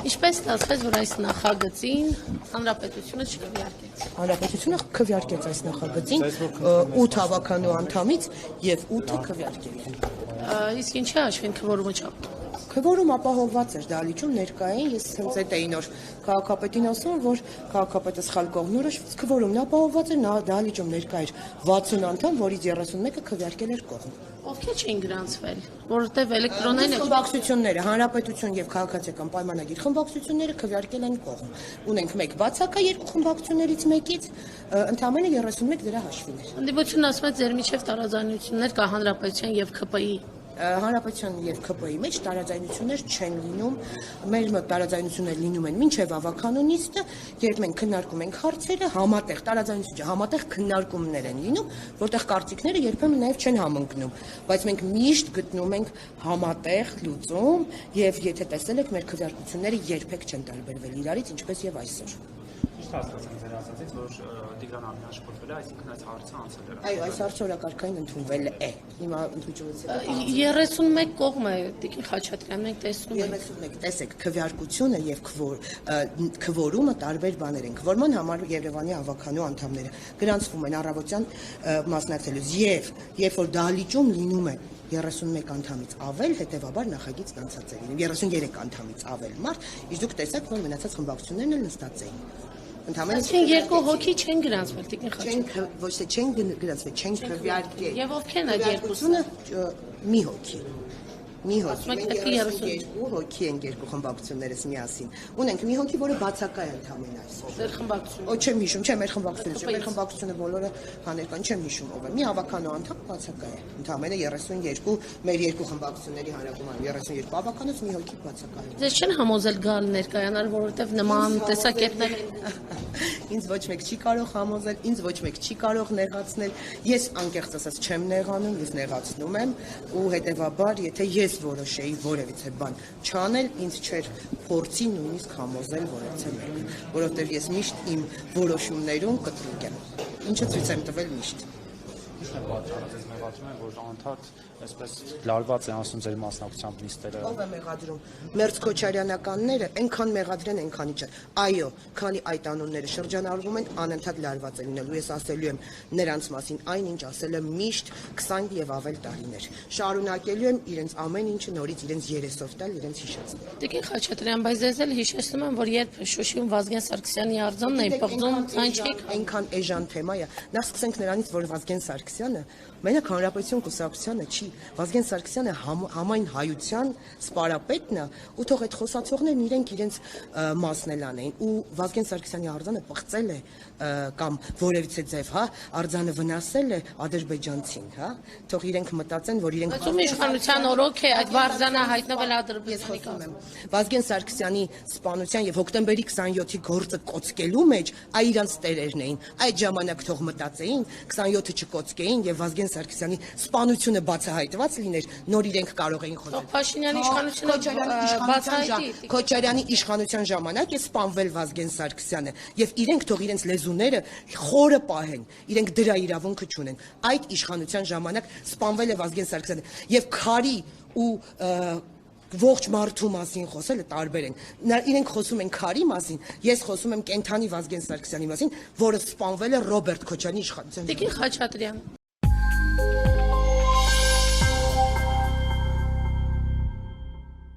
Ինչպես ստացվեց, որ այս նախագծին հանրապետությունը չքվեարկեց։ Հանրապետությունը քվեարկեց այս նախագծին 8 հավաքանու անդամից եւ 8-ը քվեարկել են։ Իսկ ինչի հաշվին քվորումը չափ։ Քվորում ապահովված էր դահլիճում ներկային, ես հենց այդ էի նոր քաղաքապետին ասում, որ քաղաքապետը սխալ կողմնորոշ քվորումն ապահովված էր, նա դահլիճում ներկա էր 60 անդամ, որից 31-ը քվեարկել էր կողմ։ Ովքեր չէին գրանցվել, որովհետև էլեկտրոնային խմբակցությունները, Հանրապետություն եւ Քաղաքացիական պայմանագիր խմբակցությունները քվեարկել են կողմ։ Ունենք մեկ բացակա երկու խմբակցություններից մեկից, ընդամենը 31 դրա հաշվին էր։ Ընդդիմությունն ասում է ձեր միջև տարաձայնություններ կա Հանրապետության եւ ՔՊ-ի։ Հանրապետության եւ ՔՊ-ի մեջ տարաձայնություններ չեն լինում, մեր մոտ տարաձայնություններ լինում են մինչեւ ավականու նիստը, երբ մենք քննարկում ենք հարցերը, համատեղ տարաձայնություն չէ, համատեղ քննարկումներ են լինում, որտեղ կարծիքները երբեմն նաեւ չեն համընկնում, բայց մենք միշտ գտնում ենք համատեղ լուծում եւ եթե տեսել եք մեր քվեարկությունները երբեք չեն տարբերվել իրարից, ինչպես եւ այսօր։ Հասկացանք ձեր ասացից, որ Տիգրան Ամինյանը շփոթվել է, այսինքն այս հարցը անցել է։ Այո, այս հարցը օրակարգային ընդունվել է։ Հիմա ընդհանրությունը 31 կողմ է Տիկին Խաչատրյան, մենք տեսնում ենք։ 31, տեսեք, քվեարկությունը եւ քվորումը տարբեր բաներ են։ Քվորման համար Երևանի հավաքանու անդամները գրանցվում են առավոտյան մասնակցելուց եւ երբ որ դահլիճում լինում է 31 անդամից ավել, հետեւաբար նախագիծն անցած է լինում 33 անդամից ավել մարդ, իսկ դուք տեսաք, որ մնացած խմբակցություններն էլ նստած էին։ Ընդհանրապես երկու հոգի չեն գրանցվել Տիկին Խաչատրյան։ Չեն ոչ թե չեն գրանցվել, չեն քվեարկել։ Եվ ովքեր են այդ երկուսը։ Մի հոգի։ Մի հոգի, Ասում եք, մենք պետք է 32 հոգի ենք երկու խմբակցություններս միասին։ Ունենք մի հոգի, որը բացակա է ընդհանրապես այսօր։ Ձեր խմբակցությունը։ Օ չեմ հիշում, չէ, մեր խմբակցությունը, չէ, մեր խմբակցությունը բոլորը բաներ կան, չեմ հիշում ով է։ Մի հավաքանու անդամ բացակա է։ Ընդհանրապես 32 մեր երկու խմբակցությունների հանրակոմանում 32 հավաքանուց մի հոգի բացակա է։ Ձեզ չեն համոզել գալ ներկայանալ, որովհետև նման տեսակետներ Ինձ ոչ մեկ չի կարող համոզել, ինձ ոչ մեկ չի կարող նեղացնել։ Ես անկեղծ ասած չեմ նեղանում, ես նեղացնում եմ ու հետեւաբար, եթե ես որոշեի որևիցե բան չանել, ինձ չէր փորձի նույնիսկ համոզել որևիցե մեկ, որովհետև ես միշտ իմ որոշումներում կտրուկ եմ, ինչը ցույց եմ տվել միշտ։ Ինչ է պատճառը, ձեզ մեղադրում են, որ անդադ այսպես լարված է ասում ձեր մասնակցությամբ նիստերը։ Ով է մեղադրում։ Մերձ Քոչարյանականները այնքան մեղադրեն, այնքանի չէ։ Այո, քանի այդ անունները շրջանառվում են, անընդհատ լարված է լինելու։ Ես ասելու եմ նրանց մասին այնինչ ասել եմ միշտ 20 եւ ավել տարիներ։ Շարունակելու եմ իրենց ամեն ինչը նորից իրենց երեսով տալ, իրենց հիշեցնել։ Տիկին Խաչատրյան, բայց ձեզ էլ հիշեցնում եմ, որ երբ Շուշիում Վազգեն Սարգսյանի արձանն էին պղծում, ցանչիկ այնքան էժան թեմա է։ Նախ սկսենք նրանից, որ Վազգեն Սարգսյանը մենակ Հանրապետություն կուսակցությանը չի, Վազգեն Սարգսյանը համայն հայության սպարապետն է, ու թող այդ խոսացողներն իրենց մասն էլ անեն, ու Վազգեն Սարգսյանի արձանը պղծել է կամ որևիցե ձև, հա, արձանը վնասել է ադրբեջանցին, հա, թող իրենք մտածեն, որ իրենք Բայց ում իշխանության օրոք է այդ վարձանը հայտնվել Ադրբեջանի կողմից։ Վազգեն Սարգսյանի սպանության եւ հոկտեմբերի 27-ի գործը կոծկելու մեջ այ իրանց տերերն էին, այդ ժամանակ թող մտածեին 27-ը չկոծկեին եւ Վազգեն Սարգսյանի սպանությունը բացահայտված լիներ, նոր իրենք կարող էին խոսել։ Փաշինյանի իշխանությունը բացահայտի։ Քոչարյանի իշխանության ժամանակ է սպանվել Վազգեն Սարգսյանը եւ իրենք թող իրենց լեզուները խորը պահեն, իրենք դրա իրավունքը չունեն։ Այդ իշխանության ժամանակ սպանվել է Վազգեն Սարգսյանը եւ քարի ու ողջ մարդու մասին խոսելը տարբեր են։ Իրենք խոսում են քարի մասին, ես խոսում եմ կենթանի Վազգեն Սարգսյանի մասին, որը սպանվել է Ռոբերտ Քոչարյանի իշխանության։ Տիկին Խաչատրյան